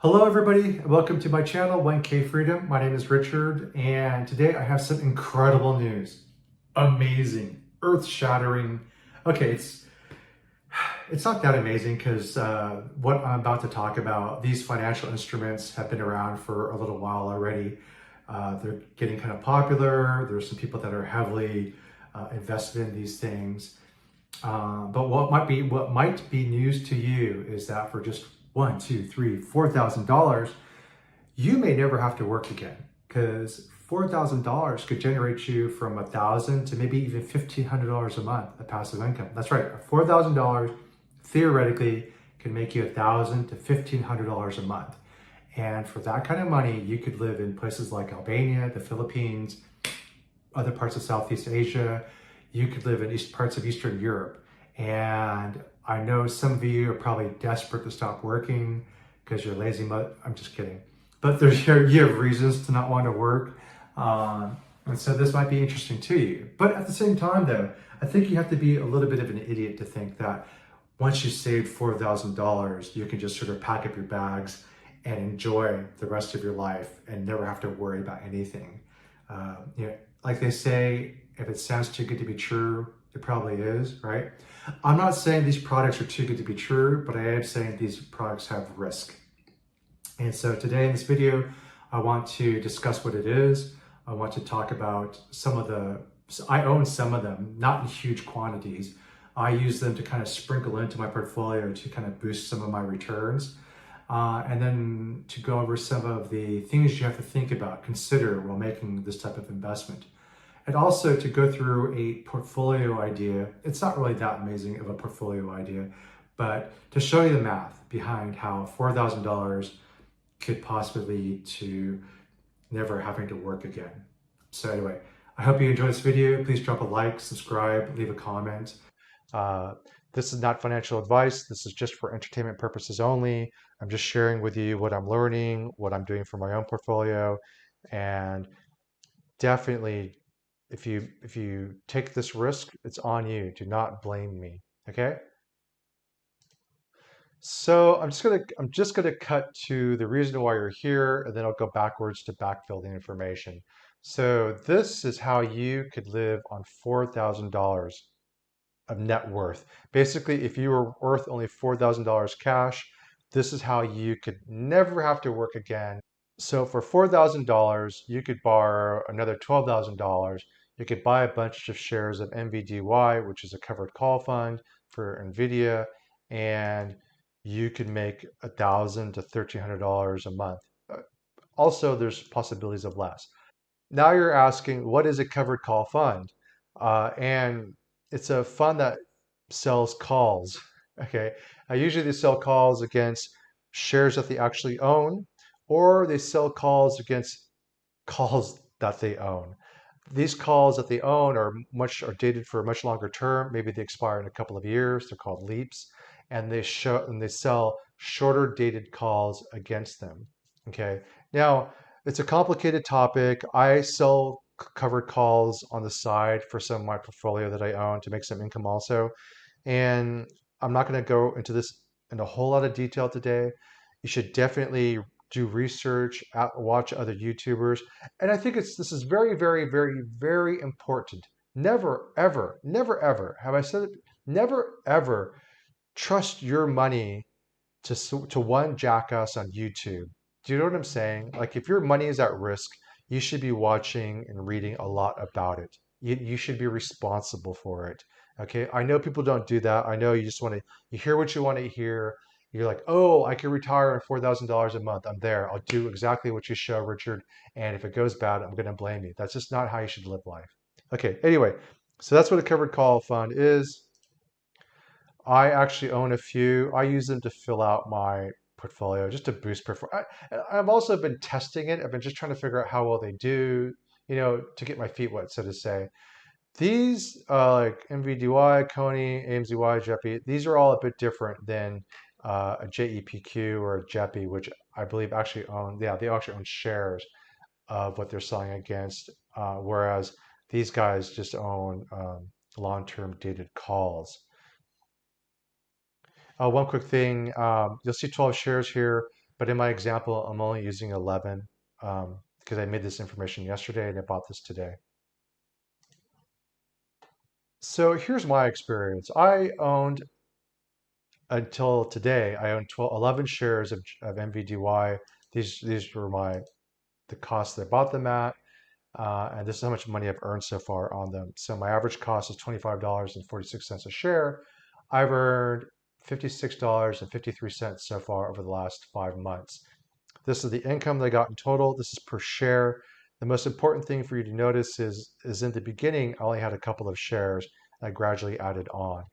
Hello everybody, and welcome to my channel, 1K Freedom. My name is Richard, and today I have some incredible news. Amazing, earth-shattering. Okay, it's not that amazing because what I'm about to talk about, these financial instruments have been around for a little while already. They're getting kind of popular. There's some people that are heavily invested in these things. But what might be news to you is that for just one, two, three, $4,000, you may never have to work again because $4,000 could generate you from $1,000 to maybe even $1,500 a month of passive income. That's right, $4,000 theoretically can make you $1,000 to $1,500 a month. And for that kind of money, you could live in places like Albania, the Philippines, other parts of Southeast Asia. You could live in parts of Eastern Europe. And I know some of you are probably desperate to stop working because you're lazy. I'm just kidding. But you have reasons to not want to work. And so this might be interesting to you. But at the same time, though, I think you have to be a little bit of an idiot to think that once you save $4,000, you can just sort of pack up your bags and enjoy the rest of your life and never have to worry about anything. Like they say, if it sounds too good to be true, it probably is, right? I'm not saying these products are too good to be true, but I am saying these products have risk. And so today in this video, I want to discuss what it is. I want to talk about I own some of them, not in huge quantities. I use them to kind of sprinkle into my portfolio to kind of boost some of my returns. And then to go over some of the things you have to think about, consider while making this type of investment. And also to go through a portfolio idea. It's not really that amazing of a portfolio idea, but to show you the math behind how $4,000 could possibly lead to never having to work again. So anyway, I hope you enjoyed this video. Please drop a like, subscribe, leave a comment. Uh, this is not financial advice. This is just for entertainment purposes only. I'm just sharing with you what I'm learning, what I'm doing for my own portfolio, and definitely, if you take this risk, it's on you. Do not blame me. Okay? So I'm just gonna cut to the reason why you're here, and then I'll go backwards to backfill the information. So this is how you could live on $4,000 of net worth. Basically, if you were worth only $4,000 cash, this is how you could never have to work again. So for $4,000, you could borrow another $12,000. You could buy a bunch of shares of NVDY, which is a covered call fund for NVIDIA, and you could make $1,000 to $1,300 a month. Also, there's possibilities of less. Now you're asking, what is a covered call fund? And it's a fund that sells calls. Okay, usually they sell calls against shares that they actually own, or they sell calls against calls that they own. These calls that they own are dated for a much longer term. Maybe they expire in a couple of years. They're called leaps, and they sell shorter dated calls against them. Okay. Now it's a complicated topic. I sell covered calls on the side for some of my portfolio that I own to make some income also. And I'm not going to go into this in a whole lot of detail today. You should definitely do research, watch other YouTubers. And I think this is very, very, very, very important. Never, ever, never, ever, have I said it? Never, ever trust your money to one jackass on YouTube. Do you know what I'm saying? Like if your money is at risk, you should be watching and reading a lot about it. You should be responsible for it. Okay. I know people don't do that. I know you just want to, you hear what you want to hear. You're like, oh, I can retire on $4,000 a month. I'm there. I'll do exactly what you show, Richard. And if it goes bad, I'm going to blame you. That's just not how you should live life. Okay. Anyway, so that's what a covered call fund is. I actually own a few. I use them to fill out my portfolio just to boost performance. I've also been testing it. I've been just trying to figure out how well they do, to get my feet wet, so to say. These, like NVDY, Coney, AMZY, JEPI, these are all a bit different than a JEPQ or a JEPI, which I believe actually own, yeah, they actually own shares of what they're selling against, whereas these guys just own long-term dated calls. One quick thing, you'll see 12 shares here. But in my example, I'm only using 11 because I made this information yesterday and I bought this today. So here's my experience. I owned, until today, I owned 11 shares of NVDY. These were the costs that I bought them at. And this is how much money I've earned so far on them. So my average cost is $25.46 a share. I've earned $56.53 so far over the last 5 months. This is the income that I got in total. This is per share. The most important thing for you to notice is in the beginning, I only had a couple of shares. I gradually added on.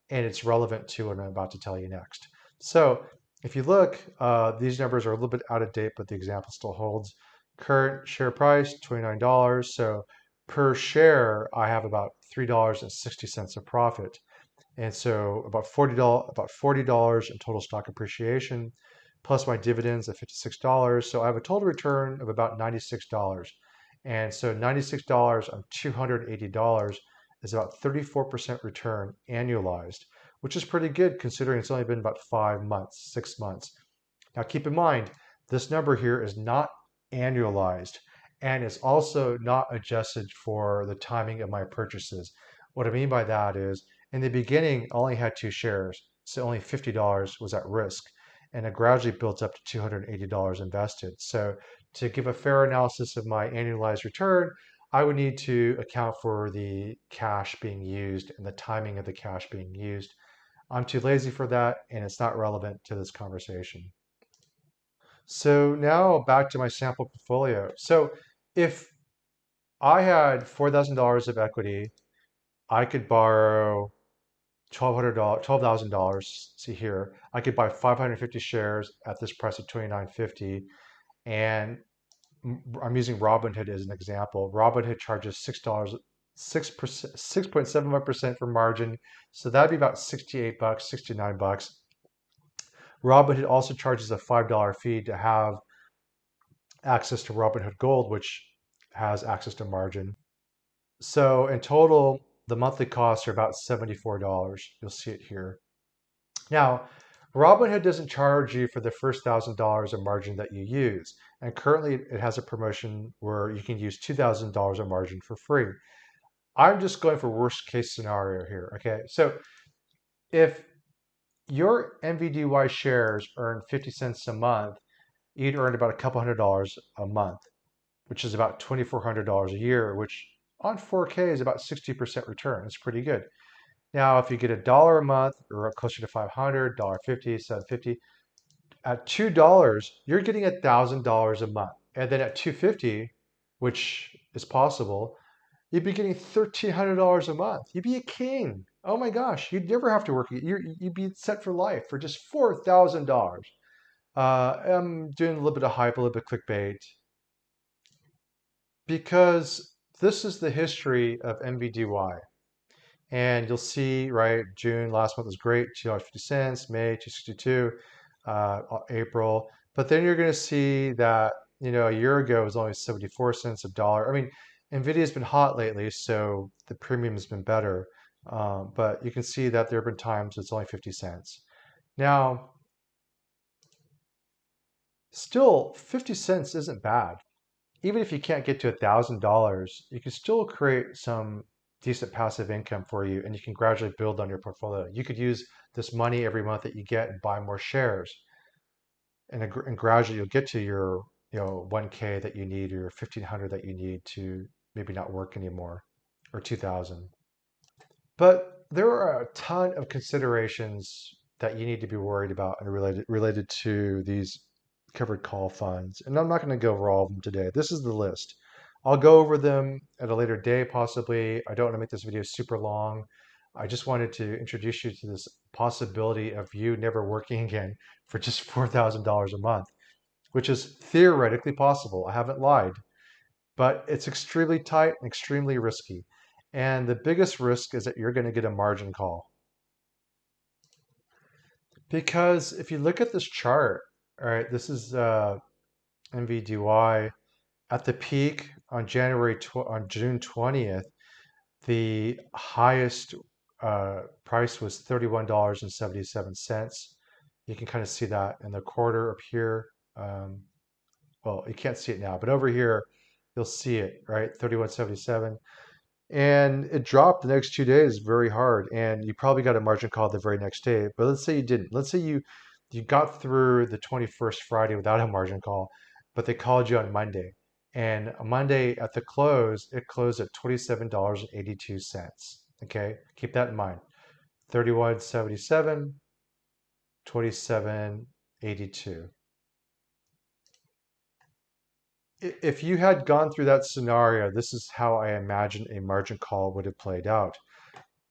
And it's relevant to what I'm about to tell you next. So if you look, these numbers are a little bit out of date, but the example still holds. Current share price, $29. So per share, I have about $3.60 of profit. And so about $40 in total stock appreciation, plus my dividends of $56. So I have a total return of about $96. And so $96 on $280 is about 34% return annualized, which is pretty good considering it's only been about 5 months, 6 months. Now keep in mind, this number here is not annualized and it's also not adjusted for the timing of my purchases. What I mean by that is in the beginning, I only had 2 shares, so only $50 was at risk, and it gradually built up to $280 invested. So to give a fair analysis of my annualized return, I would need to account for the cash being used and the timing of the cash being used. I'm too lazy for that, and it's not relevant to this conversation. So now back to my sample portfolio. So if I had $4,000 of equity, I could borrow $12,000. See here, I could buy 550 shares at this price of $29.50, and I'm using Robinhood as an example. Robinhood charges $6, 6.75% for margin, so that'd be about 68 bucks, 69 bucks. Robinhood also charges a $5 fee to have access to Robinhood Gold, which has access to margin. So in total, the monthly costs are about $74. You'll see it here. Now, Robinhood doesn't charge you for the first $1,000 of margin that you use. And currently it has a promotion where you can use $2,000 of margin for free. I'm just going for worst case scenario here. Okay. So if your NVDY shares earn 50 cents a month, you'd earn about a couple $100 a month, which is about $2,400 a year, which on 4K is about 60% return. It's pretty good. Now, if you get $1 a month or closer to 500, $1.50, $7.50, at $2, you're getting $1,000 a month. And then at $2.50, which is possible, you'd be getting $1,300 a month. You'd be a king. Oh my gosh, you'd never have to work. You'd be set for life for just $4,000. I'm doing a little bit of hype, a little bit of clickbait, because this is the history of NVDY. And you'll see, right, June last month was great, $2.50, May, 262, April. But then you're going to see that, a year ago it was only 74 cents a dollar. I mean, NVIDIA's been hot lately, so the premium has been better. But you can see that there have been times it's only 50 cents. Now, still, 50 cents isn't bad. Even if you can't get to $1,000, you can still create some decent passive income for you, and you can gradually build on your portfolio. You could use this money every month that you get and buy more shares, and gradually you'll get to your 1K that you need, or your 1,500 that you need to maybe not work anymore, or 2,000. But there are a ton of considerations that you need to be worried about and related to these covered call funds. And I'm not going to go over all of them today. This is the list. I'll go over them at a later day, possibly. I don't want to make this video super long. I just wanted to introduce you to this possibility of you never working again for just $4,000 a month, which is theoretically possible. I haven't lied, but it's extremely tight and extremely risky. And the biggest risk is that you're going to get a margin call. Because if you look at this chart, all right, this is NVDY at the peak on June 20th, the highest price was $31.77. You can kind of see that in the quarter up here. Well, you can't see it now, but over here, you'll see it, right? 31.77. And it dropped the next 2 days very hard. And you probably got a margin call the very next day. But let's say you didn't. Let's say you got through the 21st Friday without a margin call, but they called you on Monday. And on Monday at the close, it closed at $27.82. Okay, keep that in mind. 31.77, 27.82. If you had gone through that scenario, this is how I imagine a margin call would have played out.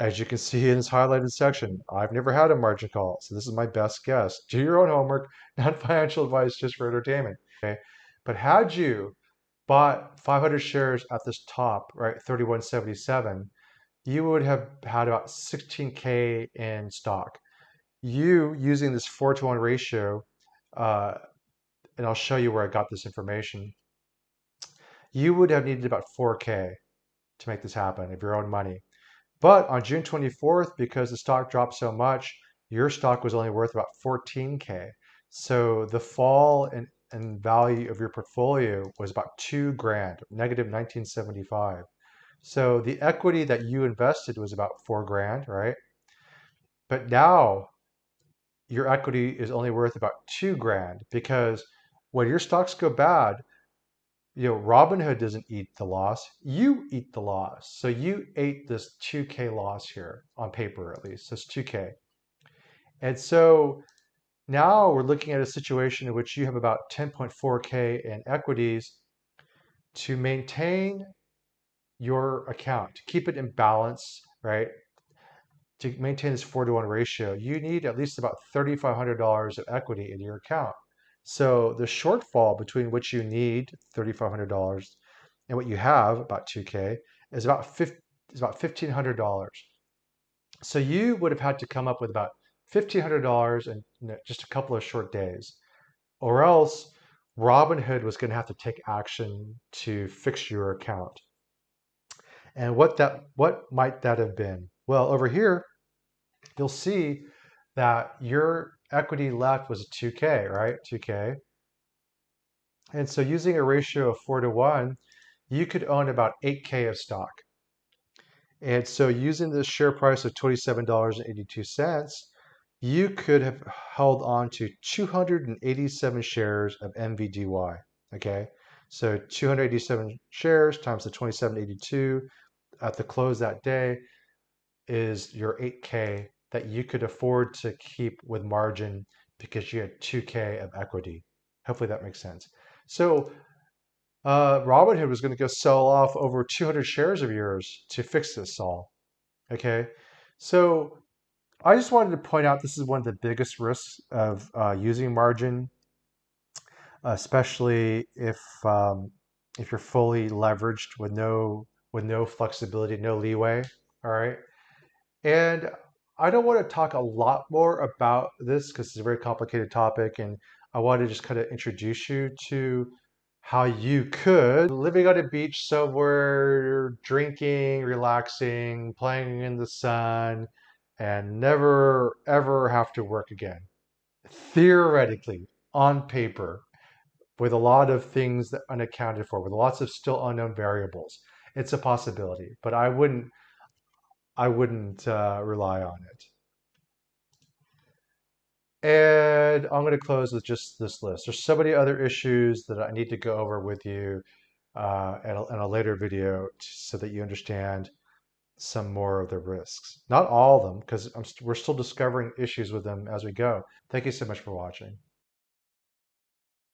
As you can see in this highlighted section, I've never had a margin call, so this is my best guess. Do your own homework, not financial advice, just for entertainment. Okay, but had you bought 500 shares at this top, right, 31.77, you would have had about 16K in stock. You using this 4-to-1 ratio, and I'll show you where I got this information. You would have needed about 4K to make this happen of your own money. But on June 24th, because the stock dropped so much, your stock was only worth about 14K. So the fall in value of your portfolio was about 2 grand, negative 1975. So the equity that you invested was about 4 grand, right? But now your equity is only worth about 2 grand because when your stocks go bad, Robinhood doesn't eat the loss. You eat the loss. So you ate this 2K loss here on paper, at least. This 2K. And so now we're looking at a situation in which you have about 10.4K in equities to maintain your account, to keep it in balance, right? To maintain this 4-to-1 ratio, you need at least about $3,500 of equity in your account. So the shortfall between what you need, $3,500, and what you have, about 2K, is about $1,500. So you would have had to come up with about $1,500 in just a couple of short days, or else Robinhood was going to have to take action to fix your account. And what might that have been? Well, over here, you'll see that your equity left was a 2K, right? 2K. And so using a ratio of 4-to-1, you could own about 8K of stock. And so using the share price of $27.82, you could have held on to 287 shares of MVDY. Okay, so 287 shares times the 27.82 at the close that day is your 8K that you could afford to keep with margin because you had 2K of equity. Hopefully that makes sense. So Robinhood was going to go sell off over 200 shares of yours to fix this all. Okay, so I just wanted to point out this is one of the biggest risks of using margin, especially if you're fully leveraged with no flexibility, no leeway. All right. And I don't want to talk a lot more about this because it's a very complicated topic, and I want to just kind of introduce you to how you could, living on a beach somewhere, drinking, relaxing, playing in the sun, and never ever have to work again. Theoretically, on paper, with a lot of things that unaccounted for, with lots of still unknown variables, it's a possibility, but I wouldn't rely on it. And I'm going to close with just this list. There's so many other issues that I need to go over with you in a later video so that you understand some more of the risks. Not all of them, because we're still discovering issues with them as we go. Thank you so much for watching.